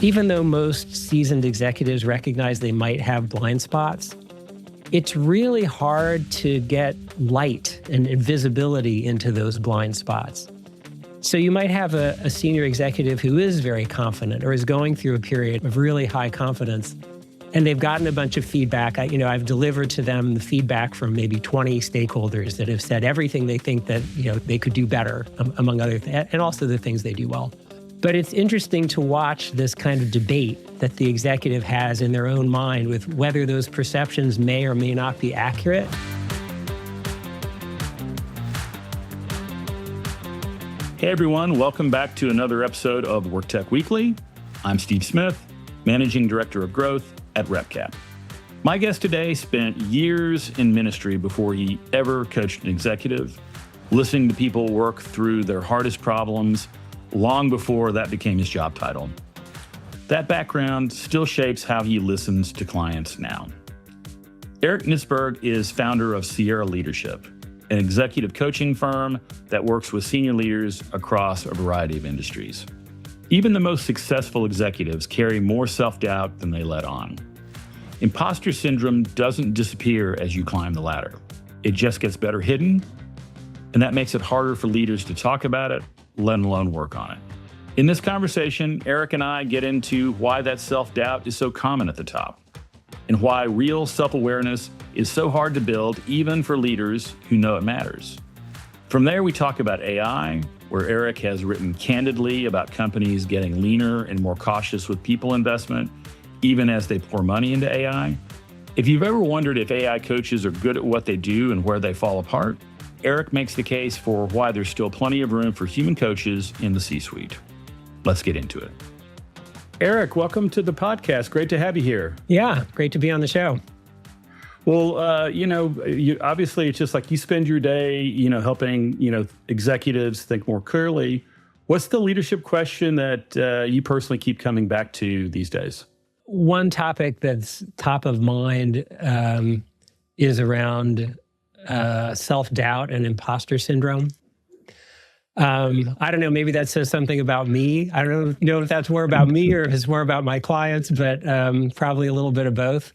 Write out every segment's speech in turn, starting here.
Even though most seasoned executives recognize they might have blind spots, it's really hard to get light and visibility into those blind spots. So you might have a senior executive who is very confident or is going through a period of really high confidence, and they've gotten a bunch of feedback. I've delivered to them the feedback from maybe 20 stakeholders that have said everything they think that they could do better, among other things, and also the things they do well. But it's interesting to watch this kind of debate that the executive has in their own mind with whether those perceptions may or may not be accurate. Hey everyone, welcome back to another episode of WorkTech Weekly. I'm Steve Smith, Managing Director of Growth at RepCap. My guest today spent years in ministry before he ever coached an executive, listening to people work through their hardest problems long before that became his job title. That background still shapes how he listens to clients now. Eric Nitzberg is founder of Sierra Leadership, an executive coaching firm that works with senior leaders across a variety of industries. Even the most successful executives carry more self-doubt than they let on. Imposter syndrome doesn't disappear as you climb the ladder. It just gets better hidden, and that makes it harder for leaders to talk about it, let alone work on it. In this conversation, Eric and I get into why that self-doubt is so common at the top, and why real self-awareness is so hard to build even for leaders who know it matters. From there, we talk about AI, where Eric has written candidly about companies getting leaner and more cautious with people investment, even as they pour money into AI. If you've ever wondered if AI coaches are good at what they do and where they fall apart, Eric makes the case for why there's still plenty of room for human coaches in the C-suite. Let's get into it. Eric, welcome to the podcast. Great to have you here. Yeah, great to be on the show. Well, obviously it's just like you spend your day, helping, executives think more clearly. What's the leadership question that you personally keep coming back to these days? One topic that's top of mind is around self-doubt and imposter syndrome. I don't know, maybe that says something about me. I don't know if that's more about me or if it's more about my clients, but probably a little bit of both.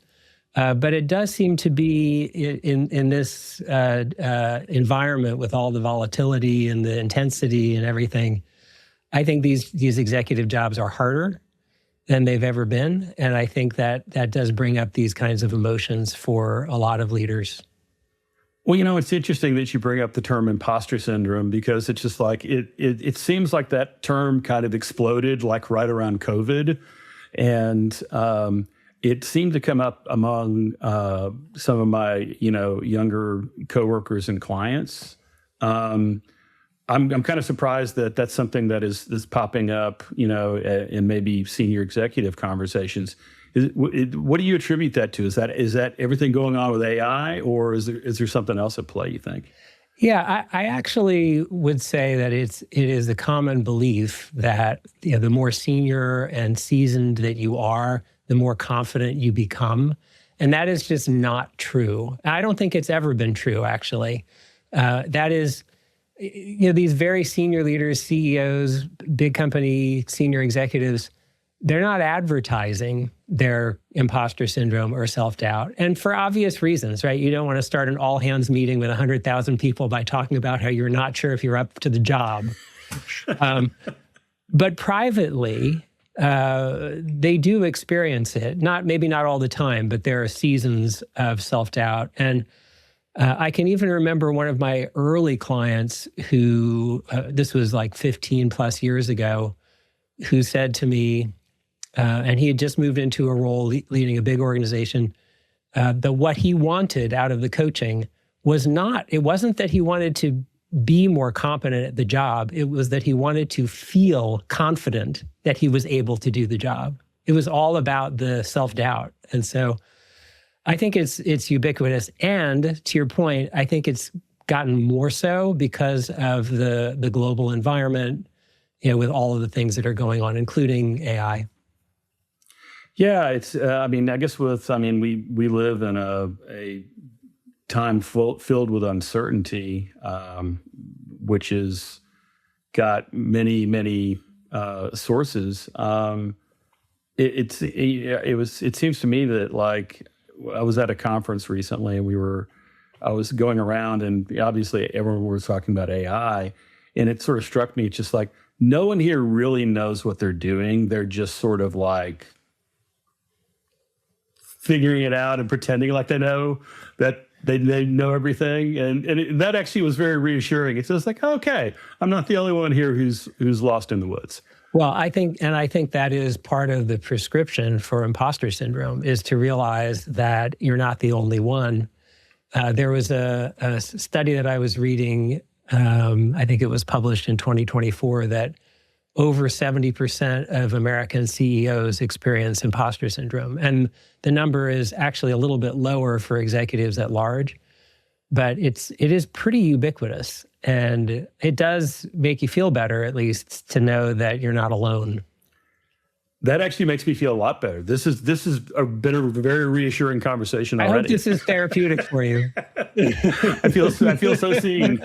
But it does seem to be in this environment with all the volatility and the intensity and everything. I think these executive jobs are harder than they've ever been. And I think that does bring up these kinds of emotions for a lot of leaders. Well, it's interesting that you bring up the term imposter syndrome, because it's just like, it seems like that term kind of exploded like right around COVID. And it seemed to come up among some of my, younger coworkers and clients. I'm kind of surprised that that's something that is popping up, in maybe senior executive conversations. What do you attribute that to? Is that everything going on with AI, or is there something else at play, you think? Yeah, I actually would say that it is a common belief that the more senior and seasoned that you are, the more confident you become. And that is just not true. I don't think it's ever been true, actually. That is, these very senior leaders, CEOs, big company senior executives, they're not advertising their imposter syndrome or self-doubt. And for obvious reasons, right? You don't want to start an all-hands meeting with 100,000 people by talking about how you're not sure if you're up to the job. But privately, they do experience it. Maybe not all the time, but there are seasons of self-doubt. And I can even remember one of my early clients who, this was like 15 plus years ago, who said to me, and he had just moved into a role leading a big organization, that what he wanted out of the coaching it wasn't that he wanted to be more competent at the job. It was that he wanted to feel confident that he was able to do the job. It was all about the self-doubt. And so I think it's ubiquitous. And to your point, I think it's gotten more so because of the global environment, with all of the things that are going on, including AI. Yeah, it's. I guess we live in a time filled with uncertainty, which has got many sources. It seems to me that like I was at a conference recently and I was going around and obviously everyone was talking about AI, and it sort of struck me, it's just like, no one here really knows what they're doing. They're just sort of like figuring it out and pretending like they know that they know everything. And that actually was very reassuring. It's just like, okay, I'm not the only one here who's lost in the woods. Well, I think that is part of the prescription for imposter syndrome, is to realize that you're not the only one. There was a study that I was reading, I think it was published in 2024, that over 70% of American CEOs experience imposter syndrome. And the number is actually a little bit lower for executives at large, but it is pretty ubiquitous. And it does make you feel better, at least, to know that you're not alone. That actually makes me feel a lot better. This has been a very reassuring conversation already. I hope this is therapeutic for you. I feel so seen.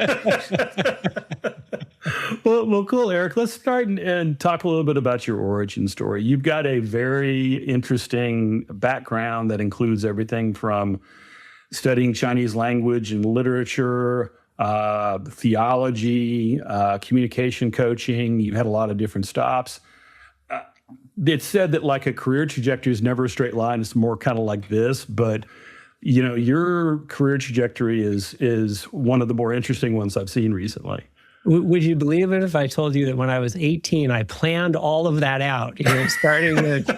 Well, cool, Eric. Let's start and talk a little bit about your origin story. You've got a very interesting background that includes everything from studying Chinese language and literature, theology, communication coaching. You've had a lot of different stops. It's said that like a career trajectory is never a straight line. It's more kind of like this, but you know, your career trajectory is one of the more interesting ones I've seen recently. Would you believe it if I told you that when I was 18, I planned all of that out, starting with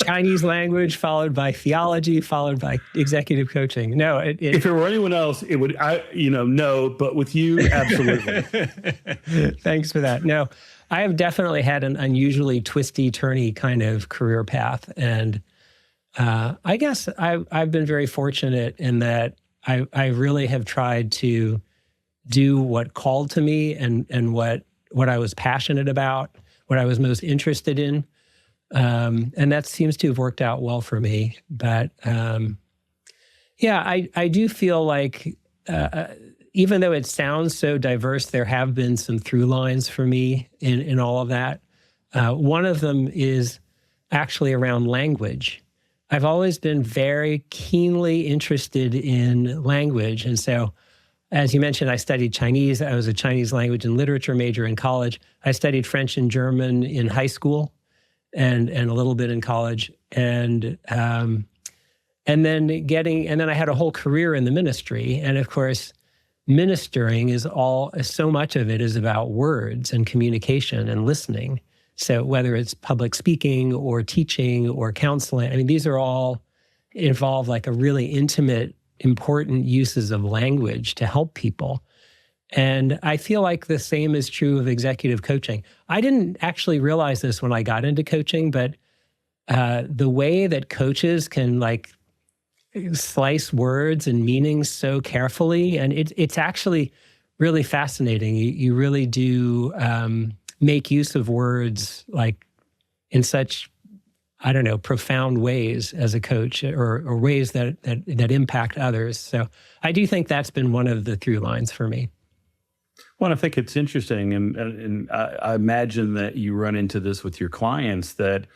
Chinese language, followed by theology, followed by executive coaching? No. If it were anyone else, it would, no, but with you, absolutely. Thanks for that. No, I have definitely had an unusually twisty, turny kind of career path. And I guess I've been very fortunate in that I really have tried to do what called to me and what I was passionate about, what I was most interested in. And that seems to have worked out well for me. But I do feel like even though it sounds so diverse, there have been some through lines for me in all of that. One of them is actually around language. I've always been very keenly interested in language. And so, as you mentioned, I studied Chinese. I was a Chinese language and literature major in college. I studied French and German in high school and a little bit in college. And then I had a whole career in the ministry. And of course, ministering is so much of it is about words and communication and listening. So whether it's public speaking or teaching or counseling, I mean, these are all involve like a really intimate, important uses of language to help people. And I feel like the same is true of executive coaching. I didn't actually realize this when I got into coaching, but the way that coaches can like slice words and meanings so carefully, and it's actually really fascinating. You really do make use of words like in such, I don't know, profound ways as a coach, or ways that impact others. So I do think that's been one of the through lines for me. Well, I think it's interesting, and I imagine that you run into this with your clients, that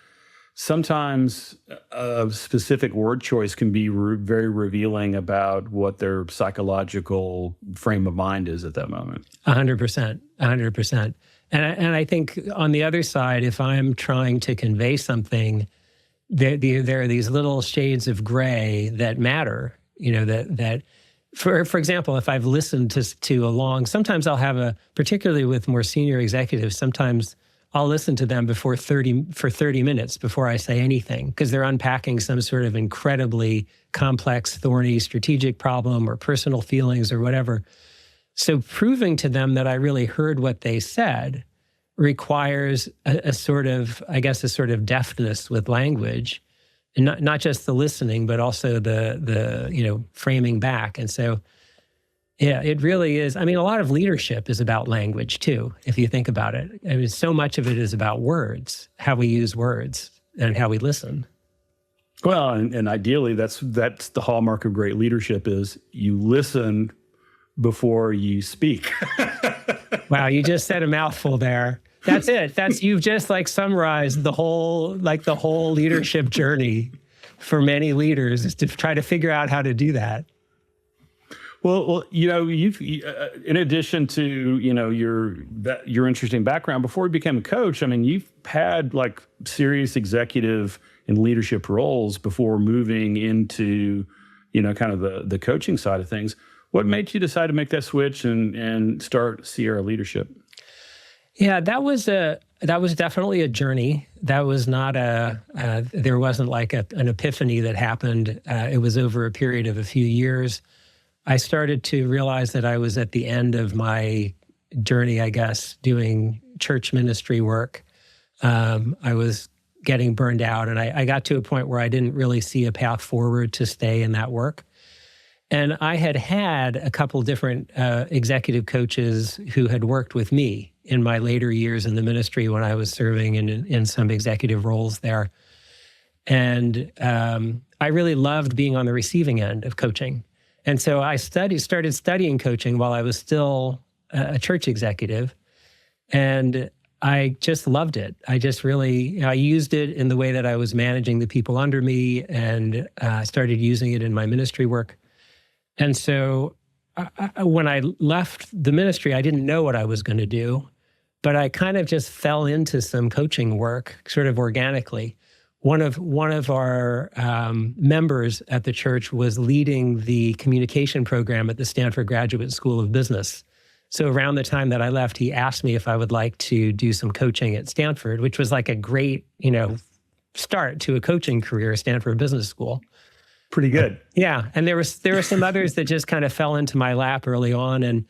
sometimes a specific word choice can be very revealing about what their psychological frame of mind is at that moment. 100%, 100%. And I think on the other side, if I'm trying to convey something, there are these little shades of gray that matter. That for example, if I've listened to sometimes I'll have particularly with more senior executives, sometimes I'll listen to them for 30 minutes before I say anything, because they're unpacking some sort of incredibly complex, thorny strategic problem or personal feelings or whatever. So proving to them that I really heard what they said requires a sort of deftness with language, and not just the listening, but also the framing back. And so, yeah, it really is. I mean, a lot of leadership is about language too, if you think about it. I mean, so much of it is about words, how we use words and how we listen. Well, and ideally, that's the hallmark of great leadership is you listen before you speak. Wow, you just said a mouthful there. That's it. You've just like summarized the whole leadership journey for many leaders, is to try to figure out how to do that. Well, you've in addition to your interesting background, before you became a coach, I mean, you've had like serious executive and leadership roles before moving into kind of the coaching side of things. What made you decide to make that switch and start Sierra Leadership? Yeah, that was definitely a journey. That was not there wasn't like an epiphany that happened. It was over a period of a few years. I started to realize that I was at the end of my journey, I guess, doing church ministry work. I was getting burned out, and I got to a point where I didn't really see a path forward to stay in that work. And I had a couple different executive coaches who had worked with me in my later years in the ministry when I was serving in some executive roles there. And I really loved being on the receiving end of coaching. And so I started studying coaching while I was still a church executive. And I just loved it. I used it in the way that I was managing the people under me, and started using it in my ministry work. And so when I left the ministry, I didn't know what I was going to do, but I kind of just fell into some coaching work sort of organically. One of our members at the church was leading the communication program at the Stanford Graduate School of Business. So around the time that I left, he asked me if I would like to do some coaching at Stanford, which was like a great, start to a coaching career at Stanford Business School. Pretty good. Yeah. And there were some others that just kind of fell into my lap early on. And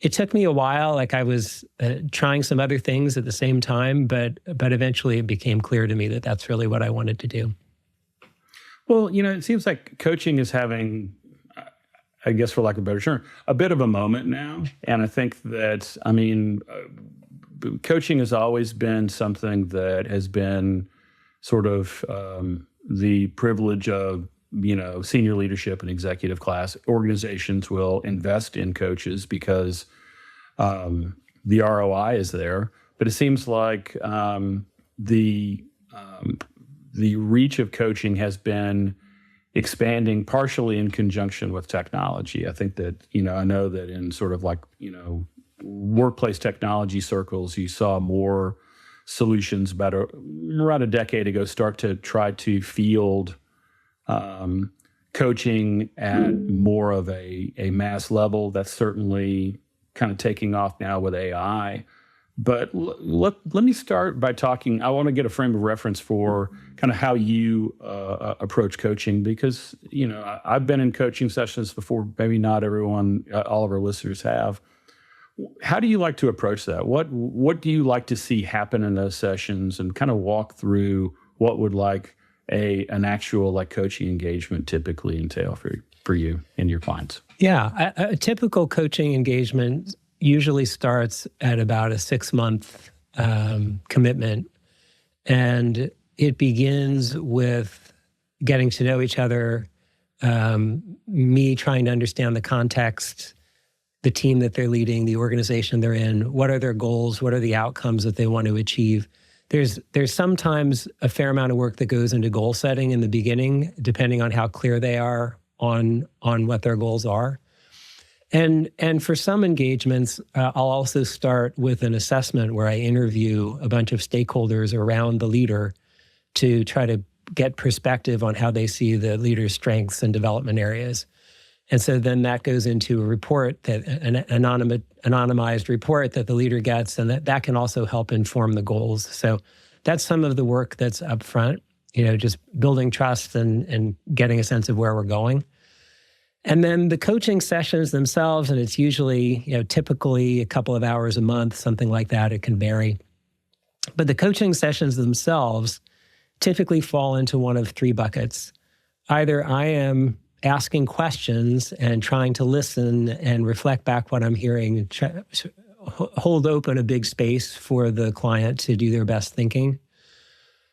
it took me a while. Like I was trying some other things at the same time, but eventually it became clear to me that that's really what I wanted to do. Well, it seems like coaching is having, I guess for lack of a better term, a bit of a moment now. And I think that, coaching has always been something that has been sort of the privilege of senior leadership and executive class. Organizations will invest in coaches because the ROI is there. But it seems like the reach of coaching has been expanding partially in conjunction with technology. I think that, I know that in sort of like, workplace technology circles, you saw more solutions about around a decade ago start to try to field coaching at more of a mass level. That's certainly kind of taking off now with AI. But let me start by talking. I want to get a frame of reference for kind of how you approach coaching, because I've been in coaching sessions before. Maybe not everyone, all of our listeners have. How do you like to approach that? What do you like to see happen in those sessions, and kind of walk through what would like an actual like coaching engagement typically entail for you and your clients? Yeah, a typical coaching engagement usually starts at about a 6-month commitment. And it begins with getting to know each other, me trying to understand the context, the team that they're leading, the organization they're in, what are their goals, what are the outcomes that they want to achieve. There's sometimes a fair amount of work that goes into goal setting in the beginning, depending on how clear they are on what their goals are. And for some engagements, I'll also start with an assessment where I interview a bunch of stakeholders around the leader to try to get perspective on how they see the leader's strengths and development areas. And so then that goes into a report, an anonymized report that the leader gets, and that can also help inform the goals. So that's some of the work that's up front, just building trust and getting a sense of where we're going. And then the coaching sessions themselves, and it's usually, typically a couple of hours a month, something like that. It can vary. But the coaching sessions themselves typically fall into one of 3 buckets. Either I am asking questions and trying to listen and reflect back what I'm hearing, hold open a big space for the client to do their best thinking.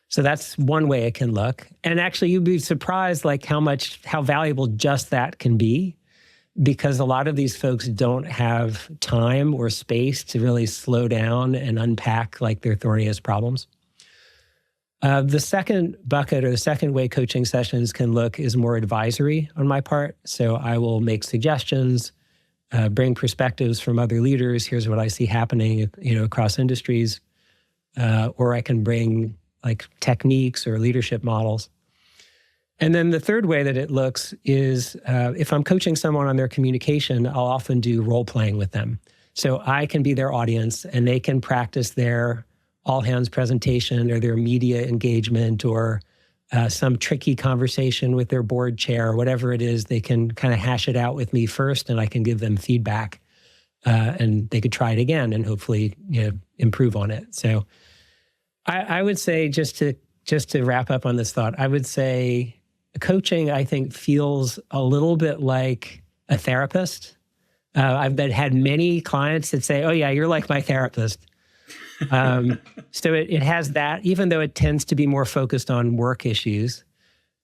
So that's one way it can look. And actually, you'd be surprised like how valuable just that can be, because a lot of these folks don't have time or space to really slow down and unpack like their thorniest problems. The second bucket or the second way coaching sessions can look is more advisory on my part. So I will make suggestions, bring perspectives from other leaders. Here's what I see happening, across industries. Or I can bring like techniques or leadership models. And then the third way that it looks is if I'm coaching someone on their communication, I'll often do role playing with them. So I can be their audience and they can practice their all hands presentation or their media engagement or some tricky conversation with their board chair or whatever it is. They can kind of hash it out with me first and I can give them feedback and they could try it again and hopefully improve on it. So I would say just to wrap up on this thought, I would say coaching, I think, feels a little bit like a therapist. I've had many clients that say, oh yeah, you're like my therapist. So it has that, even though it tends to be more focused on work issues,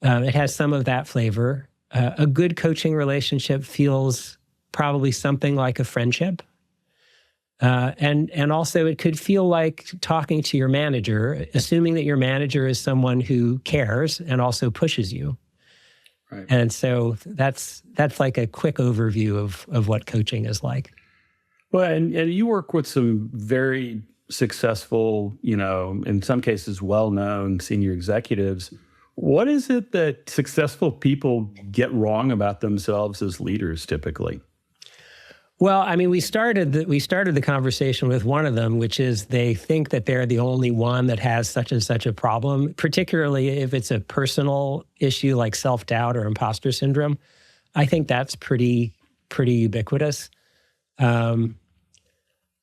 it has some of that flavor. A good coaching relationship feels probably something like a friendship. And also it could feel like talking to your manager, assuming that your manager is someone who cares and also pushes you. Right. And so that's like a quick overview of what coaching is like. Well, and you work with some very successful, in some cases, well-known senior executives. What is it that successful people get wrong about themselves as leaders typically? Well, I mean, we started the conversation with one of them, which is they think that they're the only one that has such and such a problem, particularly if it's a personal issue like self-doubt or imposter syndrome. I think that's pretty ubiquitous.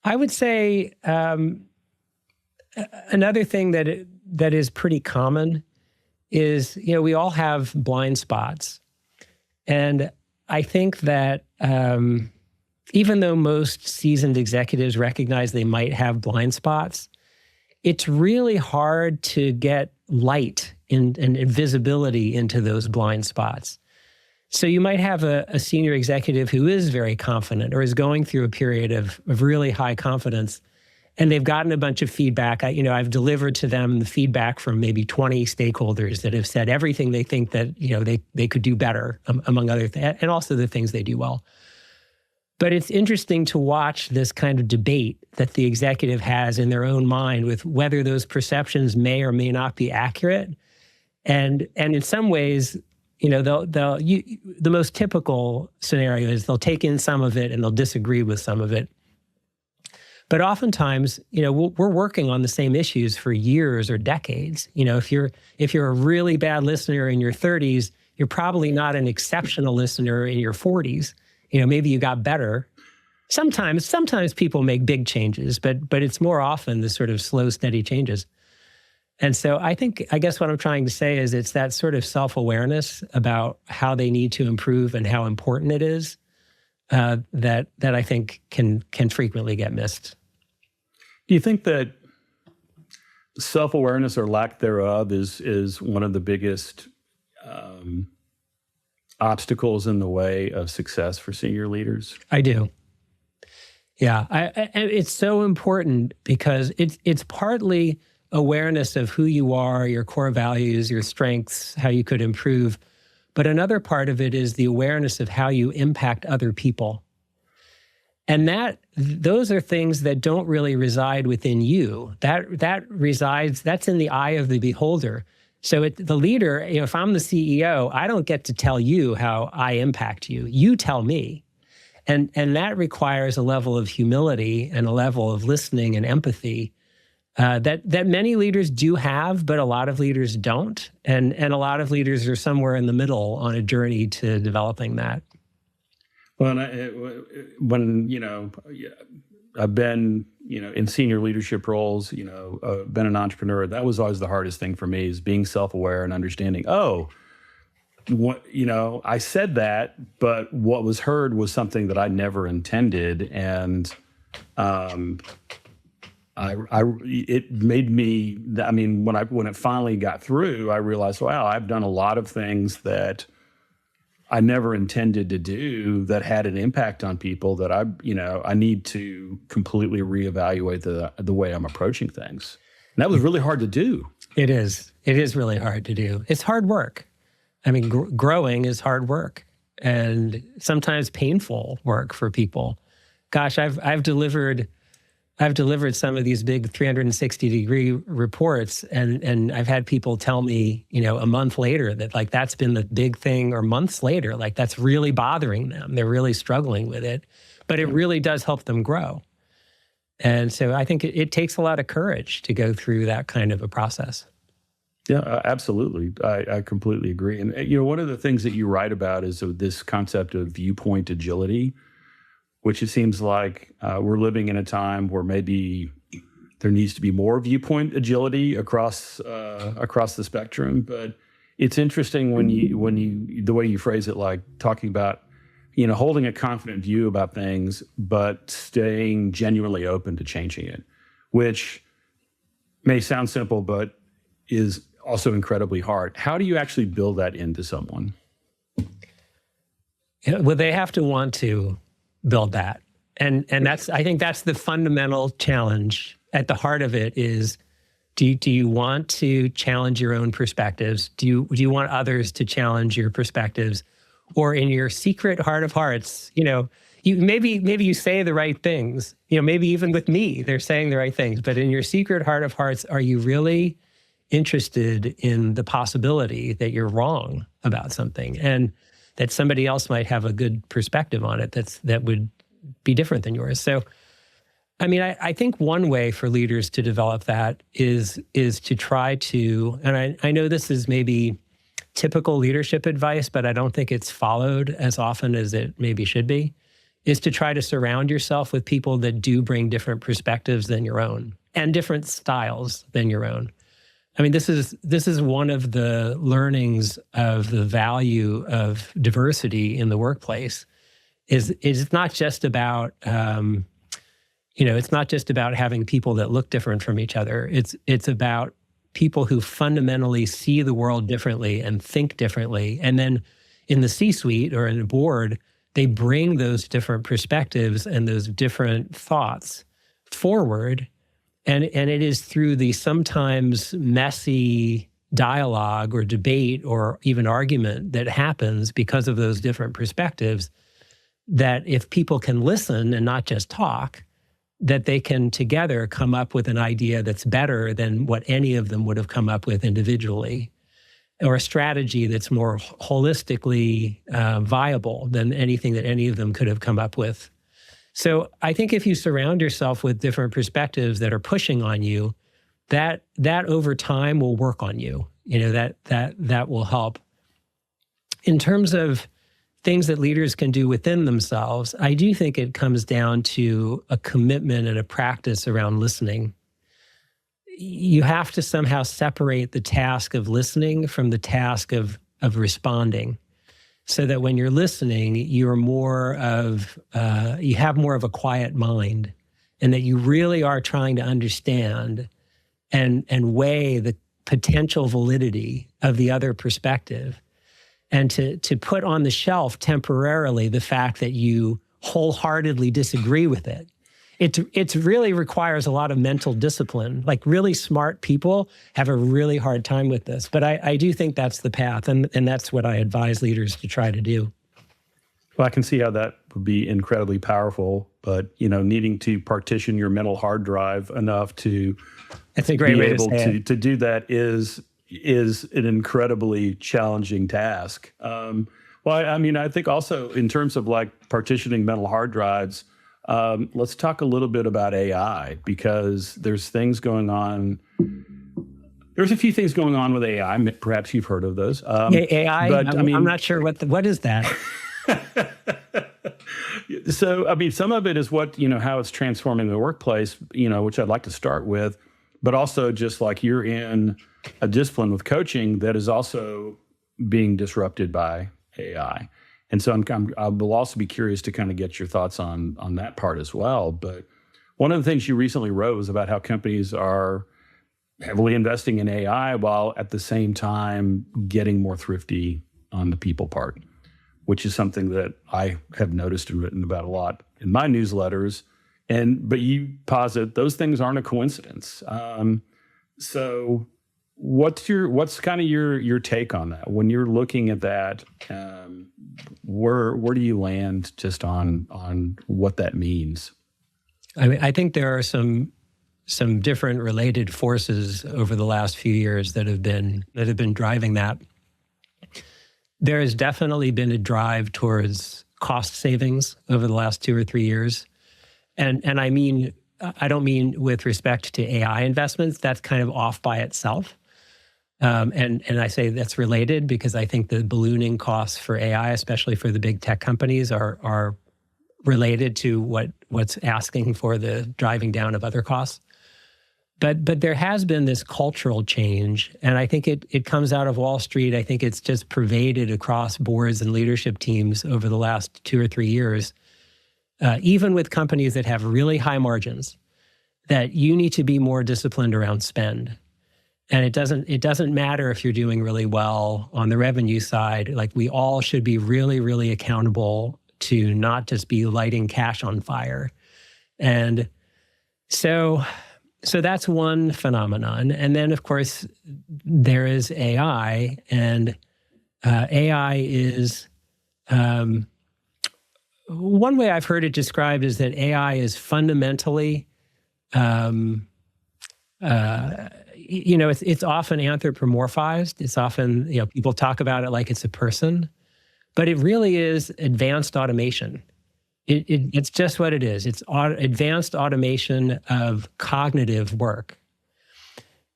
I would say another thing that is pretty common is, we all have blind spots. And I think that even though most seasoned executives recognize they might have blind spots, it's really hard to get light and visibility into those blind spots. So you might have a senior executive who is very confident or is going through a period of really high confidence, and they've gotten a bunch of feedback. I've delivered to them the feedback from maybe 20 stakeholders that have said everything they think that they could do better, among other things, and also the things they do well. But it's interesting to watch this kind of debate that the executive has in their own mind with whether those perceptions may or may not be accurate. And in some ways, the most typical scenario is they'll take in some of it and they'll disagree with some of it. But oftentimes, we're working on the same issues for years or decades. If you're a really bad listener in your 30s, you're probably not an exceptional listener in your 40s. Maybe you got better. Sometimes people make big changes, but it's more often the sort of slow, steady changes. And so I guess what I'm trying to say is it's that sort of self-awareness about how they need to improve and how important it is that I think can frequently get missed. Do you think that self-awareness or lack thereof is one of the biggest obstacles in the way of success for senior leaders? I do. Yeah, and it's so important because it's partly awareness of who you are, your core values, your strengths, how you could improve. But another part of it is the awareness of how you impact other people. And those are things that don't really reside within you. That's in the eye of the beholder. So the leader, if I'm the CEO, I don't get to tell you how I impact you. You tell me. And that requires a level of humility and a level of listening and empathy that many leaders do have, but a lot of leaders don't. And a lot of leaders are somewhere in the middle on a journey to developing that. Well, I've been, in senior leadership roles, been an entrepreneur. That was always the hardest thing for me, is being self-aware and understanding, I said that, but what was heard was something that I never intended. And it made me, when it finally got through, I realized, wow, I've done a lot of things that I never intended to do that had an impact on people that I need to completely reevaluate the way I'm approaching things. And that was really hard to do. It is. It is really hard to do. It's hard work. I mean, growing is hard work and sometimes painful work for people. Gosh, I've delivered some of these big 360-degree reports, and I've had people tell me, a month later that like that's been the big thing, or months later, like that's really bothering them. They're really struggling with it, but it really does help them grow. And so I think it takes a lot of courage to go through that kind of a process. Yeah, absolutely. I completely agree. And one of the things that you write about is this concept of viewpoint agility, which it seems like we're living in a time where maybe there needs to be more viewpoint agility across the spectrum. But it's interesting when you the way you phrase it, like talking about holding a confident view about things, but staying genuinely open to changing it, which may sound simple, but is also incredibly hard. How do you actually build that into someone? Well, they have to want to build that. And I think that's the fundamental challenge. At the heart of it is, do you want to challenge your own perspectives? Do you want others to challenge your perspectives? Or in your secret heart of hearts, maybe you say the right things, maybe even with me, they're saying the right things, but in your secret heart of hearts, are you really interested in the possibility that you're wrong about something and that somebody else might have a good perspective on it that would be different than yours? So, I mean, I think one way for leaders to develop that is to try to, and I know this is maybe typical leadership advice, but I don't think it's followed as often as it maybe should be, is to try to surround yourself with people that do bring different perspectives than your own and different styles than your own. I mean, this is one of the learnings of the value of diversity in the workplace. It's not just about it's not just about having people that look different from each other. It's about people who fundamentally see the world differently and think differently. And then in the C-suite or in the board, they bring those different perspectives and those different thoughts forward. And it is through the sometimes messy dialogue or debate or even argument that happens because of those different perspectives that if people can listen and not just talk, that they can together come up with an idea that's better than what any of them would have come up with individually, or a strategy that's more holistically viable than anything that any of them could have come up with. So I think if you surround yourself with different perspectives that are pushing on you, that over time will work on you. That will help. In terms of things that leaders can do within themselves, I do think it comes down to a commitment and a practice around listening. You have to somehow separate the task of listening from the task of responding, so that when you're listening, you have more of a quiet mind, and that you really are trying to understand and weigh the potential validity of the other perspective, and to put on the shelf temporarily the fact that you wholeheartedly disagree with it. It really requires a lot of mental discipline. Like really smart people have a really hard time with this. But I do think that's the path, and that's what I advise leaders to try to do. Well, I can see how that would be incredibly powerful, but needing to partition your mental hard drive enough to that's a great be way able to say it. To do that is an incredibly challenging task. Well, I mean, I think also in terms of like partitioning mental hard drives, let's talk a little bit about AI, because there's things going on. There's a few things going on with AI. Perhaps you've heard of those. AI, but I'm not sure what is that. So, I mean, some of it is how it's transforming the workplace, which I'd like to start with, but also just like you're in a discipline with coaching that is also being disrupted by AI. And so I will also be curious to kind of get your thoughts on that part as well. But one of the things you recently wrote was about how companies are heavily investing in AI while at the same time getting more thrifty on the people part. which is something that I have noticed and written about a lot in my newsletters. But you posit those things aren't a coincidence. So what's kind of your take on that when you're looking at that? Where do you land just on what that means? I mean, I think there are some different related forces over the last few years that have been driving that. There has definitely been a drive towards cost savings over the last 2 or 3 years. And I don't mean with respect to AI investments. That's kind of off by itself. And I say that's related because I think the ballooning costs for AI, especially for the big tech companies, are related to what's asking for the driving down of other costs. But there has been this cultural change, and I think it comes out of Wall Street. I think it's just pervaded across boards and leadership teams over the last 2 or 3 years. Even with companies that have really high margins, that you need to be more disciplined around spend. And it doesn't matter if you're doing really well on the revenue side. Like, we all should be really, really accountable to not just be lighting cash on fire. And so that's one phenomenon. And then, of course, there is AI, and AI is one way I've heard it described is that AI is fundamentally, it's often anthropomorphized. It's often, people talk about it like it's a person, but it really is advanced automation. It's just what it is. It's advanced automation of cognitive work.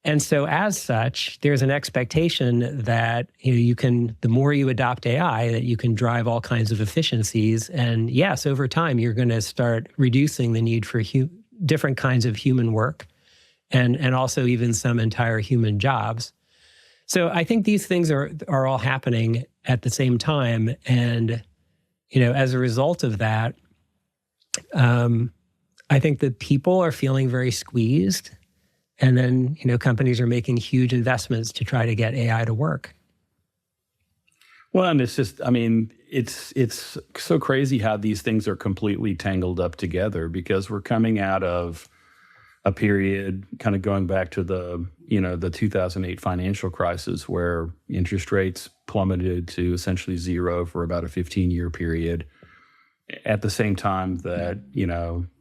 And so as such, there's an expectation that the more you adopt AI, that you can drive all kinds of efficiencies. And yes, over time, you're going to start reducing the need for different kinds of human work and also even some entire human jobs. So I think these things are all happening at the same time. And, as a result of that, I think that people are feeling very squeezed. And then, companies are making huge investments to try to get AI to work. Well, and it's just, it's so crazy how these things are completely tangled up together, because we're coming out of a period kind of going back to the 2008 financial crisis, where interest rates plummeted to essentially zero for about a 15-year period. At the same time that,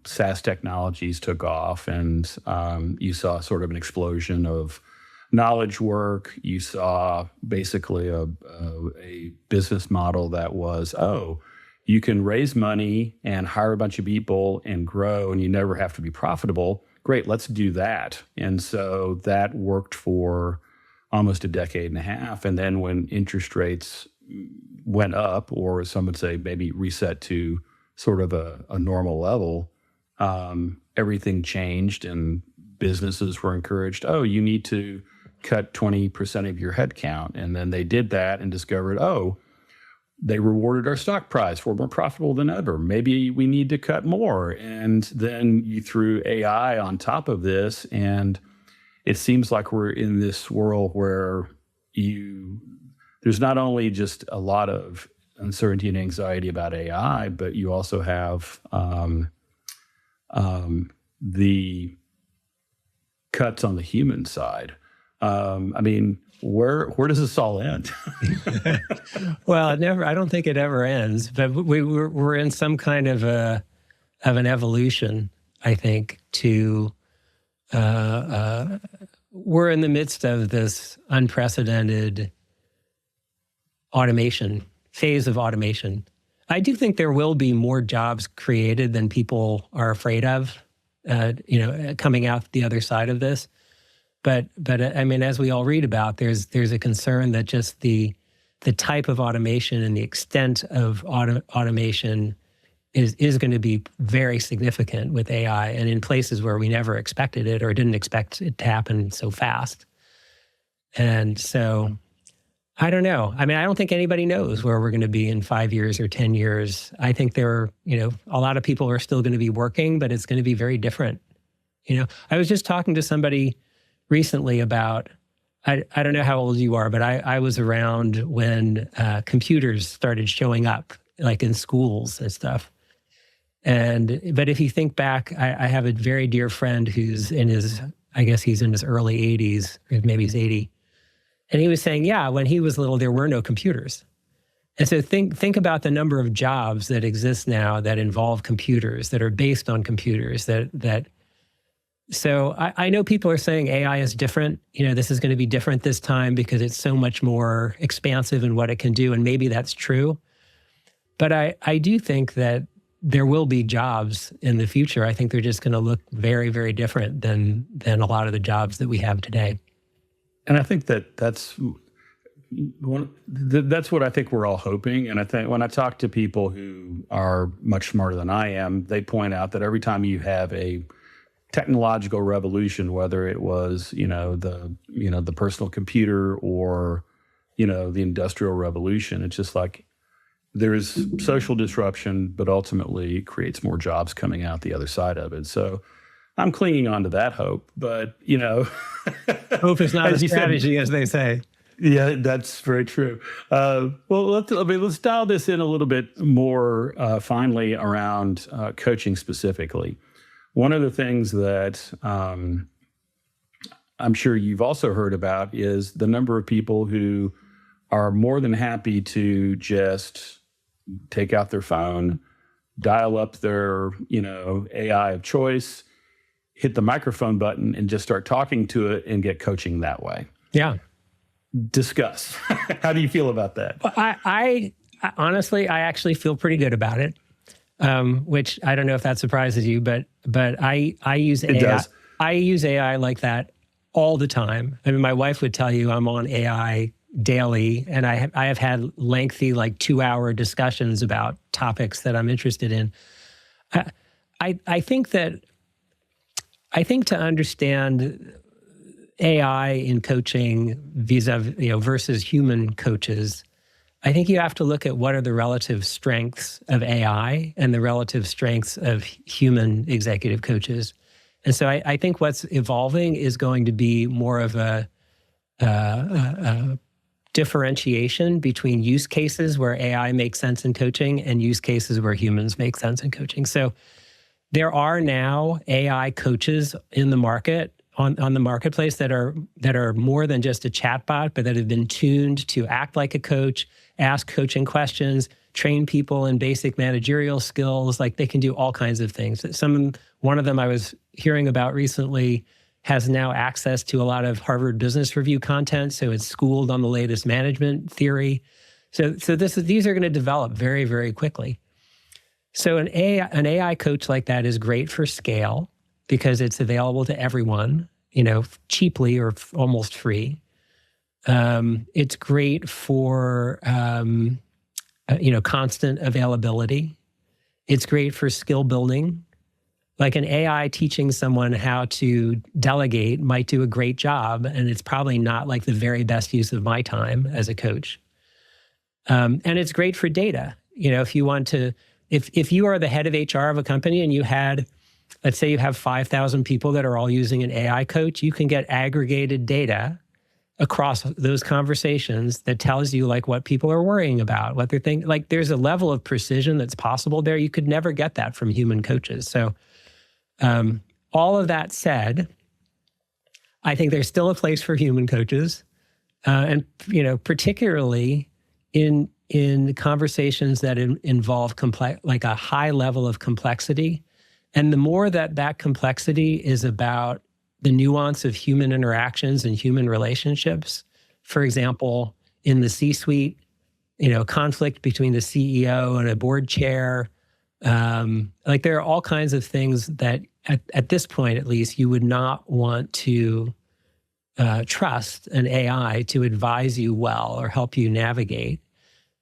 SaaS technologies took off, and you saw sort of an explosion of knowledge work. You saw basically a business model that was, you can raise money and hire a bunch of people and grow, and you never have to be profitable. Great, let's do that. And so that worked for almost a decade and a half. And then when interest rates went up, or some would say maybe reset to sort of a normal level, everything changed, and businesses were encouraged, you need to cut 20% of your headcount. And then they did that and discovered, they rewarded our stock price. We're more profitable than ever. Maybe we need to cut more. And then you threw AI on top of this, and it seems like we're in this world where there's not only just a lot of uncertainty and anxiety about AI, but you also have the cuts on the human side. Where does this all end? Well, I don't think it ever ends, but we're in some kind of an evolution, I think, we're in the midst of this unprecedented phase of automation. I do think there will be more jobs created than people are afraid of, coming out the other side of this. But as we all read about, there's a concern that just the type of automation and the extent of automation is going to be very significant with AI, and in places where we never expected it or didn't expect it to happen so fast. And so, I don't know. I don't think anybody knows where we're going to be in 5 years or 10 years. I think a lot of people are still going to be working, but it's going to be very different. I was just talking to somebody recently about I don't know how old you are, but I was around when computers started showing up, like in schools and stuff. But if you think back, I have a very dear friend who's I guess he's in his early 80s, or maybe he's 80. And he was saying, yeah, when he was little, there were no computers. And so think about the number of jobs that exist now that involve computers, that are based on computers, So I know people are saying AI is different. This is going to be different this time because it's so much more expansive in what it can do. And maybe that's true. But I do think that there will be jobs in the future. I think they're just going to look very, very different than a lot of the jobs that we have today. And I think that's what I think we're all hoping. And I think when I talk to people who are much smarter than I am, they point out that every time you have a technological revolution, whether it was, the personal computer or, the industrial revolution, it's just like there's social disruption, but ultimately it creates more jobs coming out the other side of it. So I'm clinging on to that hope, but, Hope is not a strategy, as they say. Yeah, that's very true. Well, let's dial this in a little bit more finely around coaching specifically. One of the things that I'm sure you've also heard about is the number of people who are more than happy to just take out their phone, dial up their, AI of choice, hit the microphone button, and just start talking to it and get coaching that way. Yeah. Discuss. How do you feel about that? Well, I honestly, I actually feel pretty good about it. Which I don't know if that surprises you, but I use AI. It does. I use AI like that all the time. I mean, my wife would tell you I'm on AI daily, and I have had lengthy, like 2-hour discussions about topics that I'm interested in. I think to understand AI in coaching versus human coaches, I think you have to look at what are the relative strengths of AI and the relative strengths of human executive coaches. And so I think what's evolving is going to be more of a differentiation between use cases where AI makes sense in coaching and use cases where humans make sense in coaching. So there are now AI coaches in the market, on the marketplace that are more than just a chatbot, but that have been tuned to act like a coach, ask coaching questions, train people in basic managerial skills. Like, they can do all kinds of things. One of them I was hearing about recently has now access to a lot of Harvard Business Review content, so it's schooled on the latest management theory. So these are going to develop very, very quickly. So an AI coach like that is great for scale because it's available to everyone, cheaply or almost free. It's great for constant availability. It's great for skill building. Like, an AI teaching someone how to delegate might do a great job, and it's probably not like the very best use of my time as a coach. And it's great for data. If you want to, if you are the head of HR of a company and you had, let's say you have 5,000 people that are all using an AI coach, you can get aggregated data across those conversations that tells you like what people are worrying about, what they're thinking. Like, there's a level of precision that's possible there. You could never get that from human coaches. So all of that said, I think there's still a place for human coaches, and particularly in conversations that involve like a high level of complexity. And the more that complexity is about the nuance of human interactions and human relationships, for example, in the C-suite, conflict between the CEO and a board chair, like, there are all kinds of things that at this point, at least, you would not want to trust an AI to advise you well or help you navigate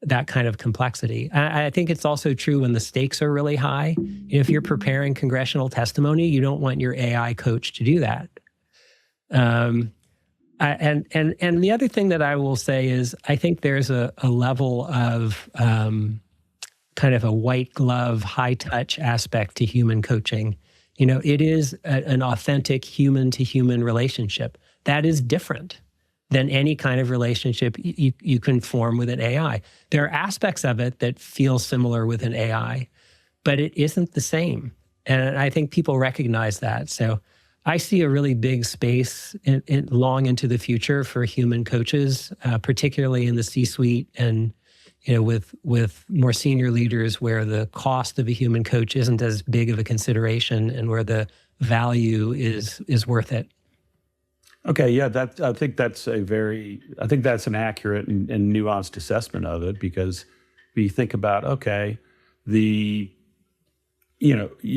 that kind of complexity. I think it's also true when the stakes are really high. If you're preparing congressional testimony, you don't want your AI coach to do that. And the other thing that I will say is, I think there's a level of kind of a white glove, high touch aspect to human coaching. It is an authentic human to human relationship. That is different than any kind of relationship you can form with an AI. There are aspects of it that feel similar with an AI, but it isn't the same. And I think people recognize that. So I see a really big space long into the future for human coaches, particularly in the C-suite and with more senior leaders where the cost of a human coach isn't as big of a consideration and where the value is worth it. Okay, yeah, I think that's an accurate and nuanced assessment of it, because we think about, okay, you're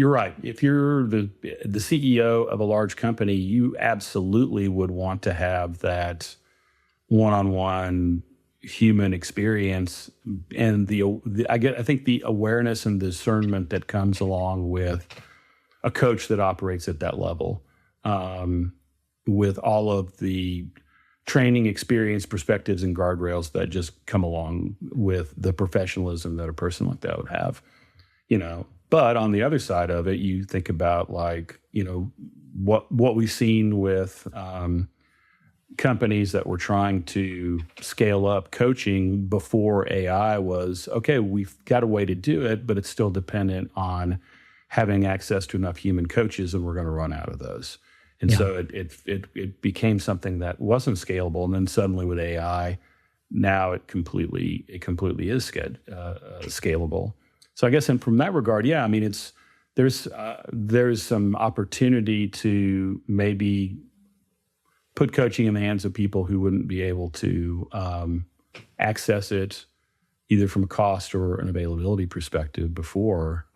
right. If you're the CEO of a large company, you absolutely would want to have that one-on-one human experience, and I think the awareness and discernment that comes along with a coach that operates at that level, with all of the training, experience, perspectives, and guardrails that just come along with the professionalism that a person like that would have, But on the other side of it, you think about what we've seen with companies that were trying to scale up coaching before AI was, okay, we've got a way to do it, but it's still dependent on having access to enough human coaches, and we're going to run out of those. And so it became something that wasn't scalable. And then suddenly with AI, now it completely is scalable. So I guess, and from that regard, I mean, there's some opportunity to maybe put coaching in the hands of people who wouldn't be able to access it either from a cost or an availability perspective before.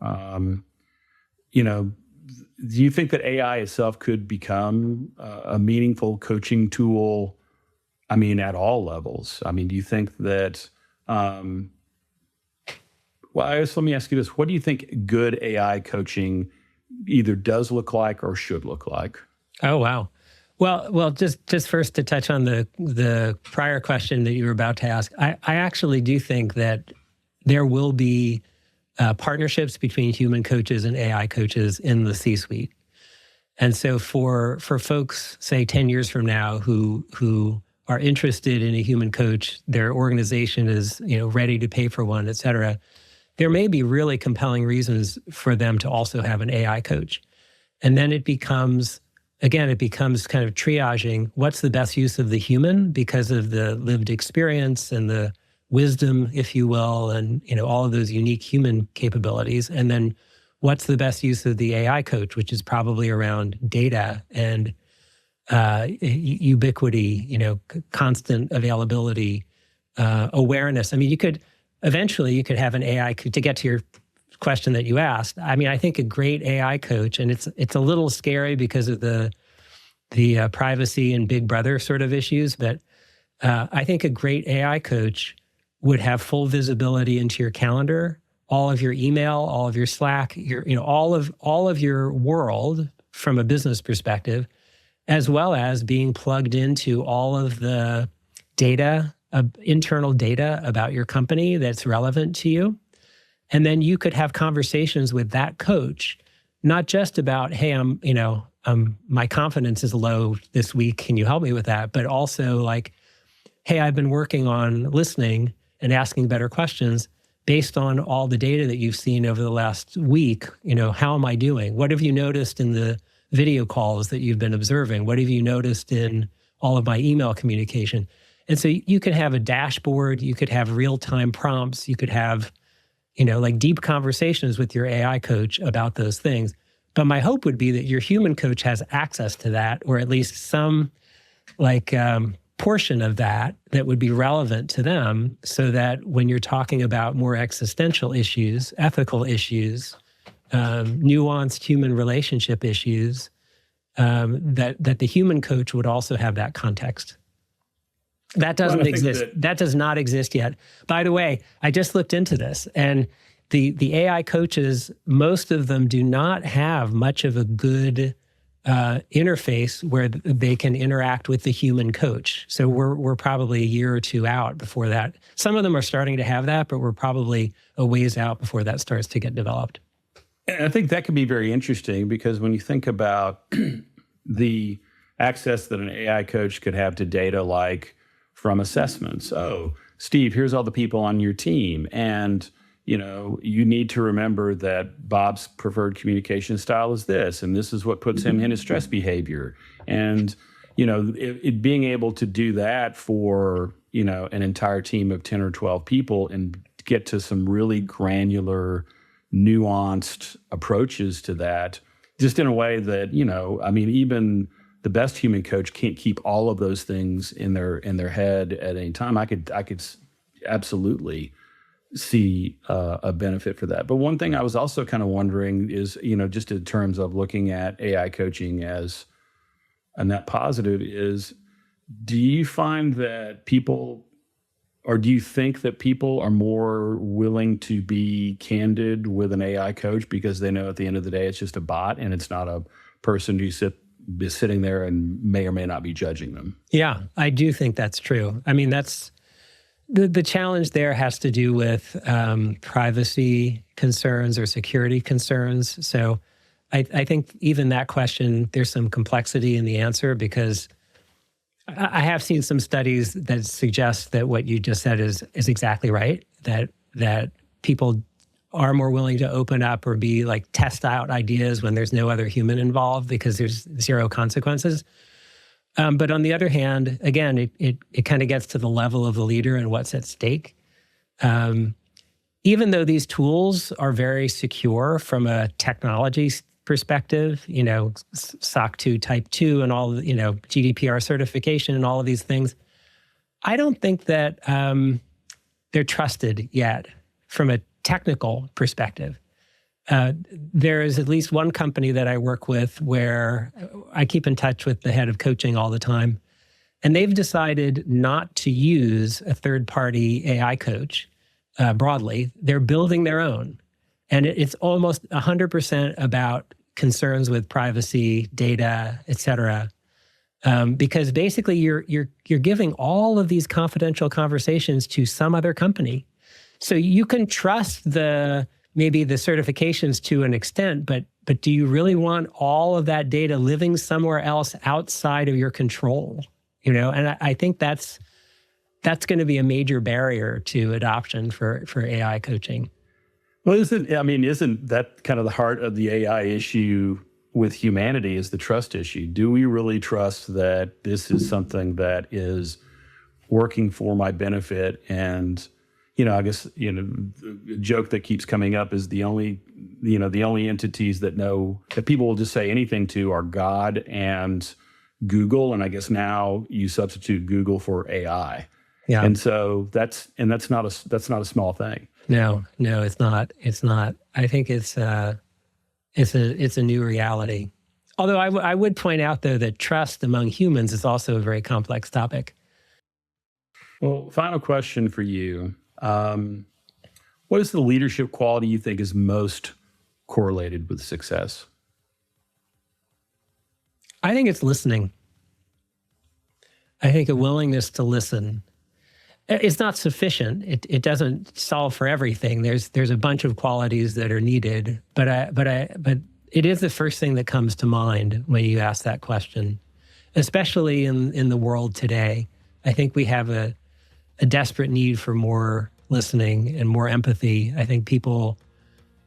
Do you think that AI itself could become a meaningful coaching tool? I mean, at all levels. I mean, do you think that? Well, I guess let me ask you this: what do you think good AI coaching either does look like or should look like? Oh, wow. Well, just first to touch on the prior question that you were about to ask, I actually do think that there will be partnerships between human coaches and AI coaches in the C-suite. And so for folks, say 10 years from now, who are interested in a human coach, their organization is ready to pay for one, et cetera, there may be really compelling reasons for them to also have an AI coach. And then it becomes kind of triaging what's the best use of the human because of the lived experience and the wisdom, if you will, and all of those unique human capabilities. And then what's the best use of the AI coach, which is probably around data and ubiquity, constant availability, awareness. I mean, you could have an AI coach, to get to your question that you asked. I mean, I think a great AI coach, and it's a little scary because of the privacy and Big Brother sort of issues, but I think a great AI coach would have full visibility into your calendar, all of your email, all of your Slack, all of your world from a business perspective, as well as being plugged into all of the data, internal data about your company that's relevant to you. And then you could have conversations with that coach, not just about, hey, my confidence is low this week. Can you help me with that? But also like, hey, I've been working on listening and asking better questions based on all the data that you've seen over the last week. How am I doing? What have you noticed in the video calls that you've been observing? What have you noticed in all of my email communication? And so you could have a dashboard, you could have real-time prompts, you could have, like deep conversations with your AI coach about those things. But my hope would be that your human coach has access to that, or at least some portion of that would be relevant to them, so that when you're talking about more existential issues, ethical issues, nuanced human relationship issues, that the human coach would also have that context. That doesn't exist. That does not exist yet. By the way, I just looked into this, and the AI coaches, most of them do not have much of a good interface where they can interact with the human coach. So we're probably a year or two out before that. Some of them are starting to have that, but we're probably a ways out before that starts to get developed. And I think that can be very interesting, because when you think about the access that an AI coach could have to data like from assessments. Oh, Steve, here's all the people on your team. And, you need to remember that Bob's preferred communication style is this, and this is what puts him in his stress behavior. And, it being able to do that for, an entire team of 10 or 12 people and get to some really granular, nuanced approaches to that, just in a way that, even the best human coach can't keep all of those things in their head at any time. I could absolutely see a benefit for that. But one thing I was also kind of wondering is, just in terms of looking at AI coaching as a net positive, is do you find that people, or do you think that people are more willing to be candid with an AI coach because they know at the end of the day it's just a bot and it's not a person who is sitting there and may or may not be judging them? Yeah, I do think that's true. I mean, that's the challenge there has to do with privacy concerns or security concerns. So I think even that question, there's some complexity in the answer, because I have seen some studies that suggest that what you just said is exactly right, that people are more willing to open up or be like test out ideas when there's no other human involved because there's zero consequences. But on the other hand, again, it kind of gets to the level of the leader and what's at stake. Even though these tools are very secure from a technology perspective, SOC 2 Type 2 and all, GDPR certification and all of these things, I don't think that they're trusted yet from a technical perspective. There is at least one company that I work with where I keep in touch with the head of coaching all the time, and they've decided not to use a third-party AI coach broadly. They're building their own, and it's almost 100% about concerns with privacy, data, et cetera. Because basically you're giving all of these confidential conversations to some other company. So you can trust maybe the certifications to an extent, but do you really want all of that data living somewhere else outside of your control? And I think that's going to be a major barrier to adoption for AI coaching. Well, isn't that kind of the heart of the AI issue with humanity, is the trust issue? Do we really trust that this is something that is working for my benefit? And I guess, the joke that keeps coming up is the only entities that people will just say anything to are God and Google. And I guess now you substitute Google for AI. Yeah. And so that's not a small thing. No, it's not. It's not. I think it's a new reality. Although I would point out, though, that trust among humans is also a very complex topic. Well, final question for you. What is the leadership quality you think is most correlated with success? I think it's listening. I think a willingness to listen. It's not sufficient. It doesn't solve for everything. There's a bunch of qualities that are needed, but it is the first thing that comes to mind when you ask that question, especially in the world today. I think we have a desperate need for more listening and more empathy. I think people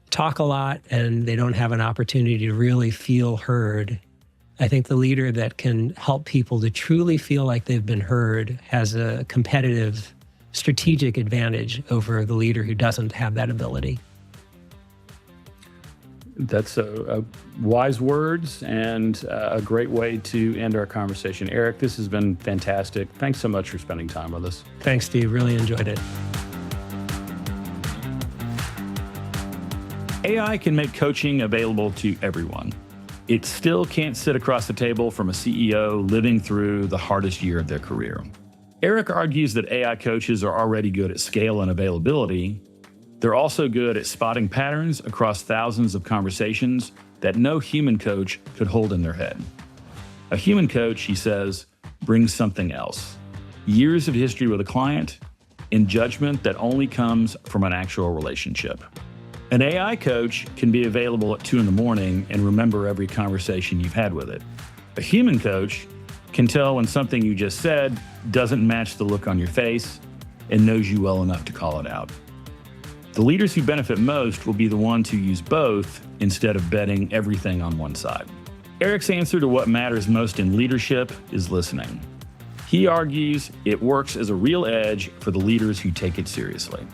talk a lot and they don't have an opportunity to really feel heard. I think the leader that can help people to truly feel like they've been heard has a competitive, strategic advantage over the leader who doesn't have that ability. That's a wise words and a great way to end our conversation. Eric, this has been fantastic. Thanks so much for spending time with us. Thanks, Steve. Really enjoyed it. AI can make coaching available to everyone. It still can't sit across the table from a CEO living through the hardest year of their career. Eric argues that AI coaches are already good at scale and availability. They're also good at spotting patterns across thousands of conversations that no human coach could hold in their head. A human coach, he says, brings something else. Years of history with a client and judgment that only comes from an actual relationship. An AI coach can be available at 2 a.m. and remember every conversation you've had with it. A human coach can tell when something you just said doesn't match the look on your face and knows you well enough to call it out. The leaders who benefit most will be the ones who use both instead of betting everything on one side. Eric's answer to what matters most in leadership is listening. He argues it works as a real edge for the leaders who take it seriously.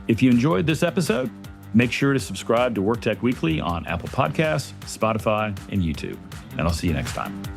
If you enjoyed this episode, make sure to subscribe to WorkTech Weekly on Apple Podcasts, Spotify, and YouTube. And I'll see you next time.